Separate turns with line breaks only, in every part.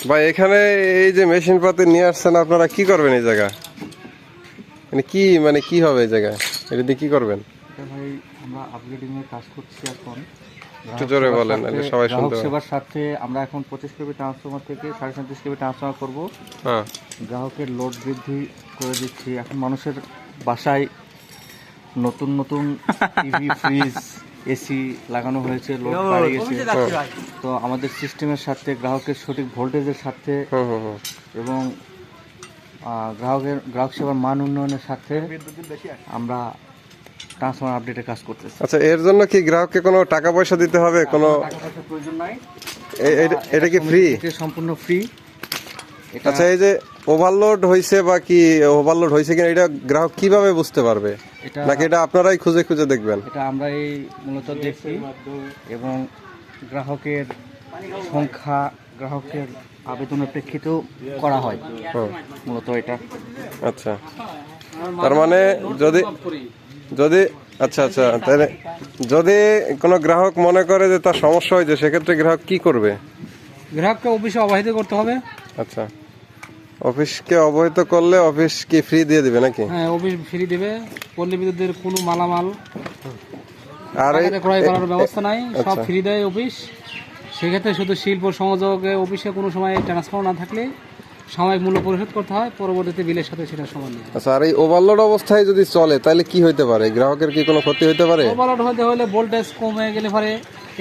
ভাই এখানে এই যে মেশিন পাতি নিয়ে আসছেন আপনারা কি করবেন এই জায়গা, মানে কি হবে এই জায়গায়, এটা দিয়ে কি করবেন?
ভাই আমরা আপগ্রেডিং এর কাজ করছি এখন।
একটু জোরে বলেন, সবাই শুনতে পাবে।
সেবার সাথে আমরা এখন 25 কেবি ট্রান্সফরমার থেকে 37.5 কেবি ট্রান্সফরমার করব।
হ্যাঁ,
গ্রাহকের লোড বৃদ্ধি করে দিচ্ছি। এখন মানুষের বাসায় নতুন নতুন টিভি, ফ্রিজ, এসি লাগানো হয়েছে, লোড বাড়ে গেছে। তো আমাদের সিস্টেমের সাথে গ্রাহকের সঠিক ভোল্টেজের সাথে এবং গ্রাহক সেবার মান উন্নয়নের সাথে আমরা ট্রান্সফরমার আপডেটের কাজ করতেছি।
আচ্ছা, এর জন্য কি গ্রাহককে কোনো টাকা পয়সা দিতে হবে? কোনো
টাকা পয়সার প্রয়োজন নাই,
এটা কি ফ্রি?
সম্পূর্ণ ফ্রি।
আচ্ছা, এই যে ওভারলোড হয়েছে বা কি ওভারলোড হয়েছে কিনা এটা গ্রাহক কিভাবে বুঝতে পারবে, নাকি এটা আপনারাই খুঁজে খুঁজে দেখবেন?
এটা আমরা এই মূলত দেখি এবং গ্রাহকের সংখ্যা, গ্রাহকের আবেদনের প্রেক্ষিতেও করা হয় মূলত এটা।
আচ্ছা, তার মানে যদি যদি আচ্ছা আচ্ছা, তাহলে যদি কোনো গ্রাহক মনে করে যে তার সমস্যা হয়েছে, সেক্ষেত্রে গ্রাহক কি করবে?
গ্রাহককে অফিসে অবহিত করতে হবে।
আচ্ছা, অফিসকে অবহিত করলে অফিস কি ফ্রি দিয়ে দিবে নাকি?
হ্যাঁ, অফিস ফ্রি দেবে। পল্লী বিদ্যুতের কোনো মালামাল
আর
ক্রয় করার ব্যবস্থা নাই, সব
আচ্ছা।
ফ্রি দেয় অফিস। সেক্ষেত্রে শুধু শিল্প সংযোগে অফিসে কোনো সময় ট্রান্সফার না থাকলে সাময়িক মূল্য পরিশোধ করতে হয়, পরবর্তীতে বিলের সাথে সেটা সমান নেই।
আচ্ছা, আর এই ওভারলোড অবস্থায় যদি চলে তাহলে কি হইতে পারে? গ্রাহকের কি কোনো ক্ষতি হইতে পারে?
ওভারলোড হতে হলে ভোল্টেজ কমে গেলে পরে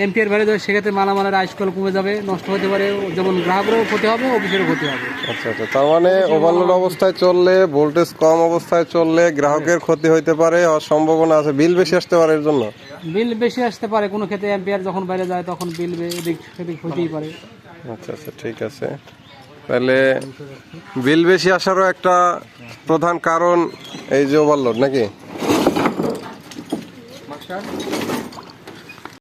এম্পিয়ার বেড়ে যাবে, সেক্ষেত্রে মালামালের আইসকল কমে যাবে, নষ্ট হতে পারে। যেমন গ্রাহকেরও ক্ষতি হবে, অফিসেরও ক্ষতি হবে।
আচ্ছা আচ্ছা, তার মানে ওভারলোড অবস্থায় চললে, ভোল্টেজ কম অবস্থায় চললে গ্রাহকের ক্ষতি হইতে পারে, হওয়ার সম্ভাবনা আছে। বিল বেশি আসতে পারে এর জন্য।
বিল বেশি আসতে পারে, কোনো ক্ষেত্রে এম্পিয়ার যখন বাইরে যায় তখন বিল এদিক সেদিক হতেই পারে।
আচ্ছা আচ্ছা, ঠিক আছে। তাহলে বিল বেশি আসারও একটা প্রধান কারণ এই যে ওভারলোড নাকি?